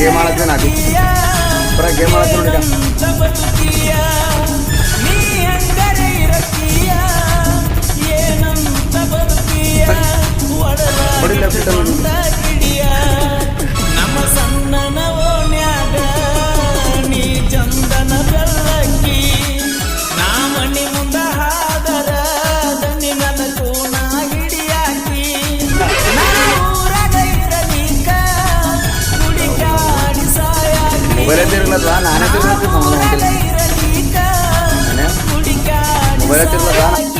game ಆಡೋದು ನಾಟಿ ಪೂರ ಗೇಮ್ ಆಡೋದು ನೋಡಿ ಬಡಿ ಲೆಫ್ಟ್ ನಮ್ಮ ಸಣ್ಣನ ಓಣ್ಯಾಗ ನೀ ಚಂದನ ಬೆಲ್ಲಕ್ಕಿ ನಾ ಮಣ್ಣಿ ಮುಂದ ಹಾದರ ದನಿ ನನ್ನ ಕೋಣ ಹಿಡಿಯಾಕಿ ಊರಾಗ ಇರಲಿಕ್ಕ ಕುಡಿಕಾಡಿ ಸಾಯಾಕಿ ಮೊಬೈಲ್ ಎತ್ತಿರಲ್ಲ ನಾನೇ ಊರಾಗ ಇರಲಿಕ್ಕ ಕುಡಿಕಾಡಿ ಮೊಬೈಲ್ ಎತ್ತಿರಲ್ಲ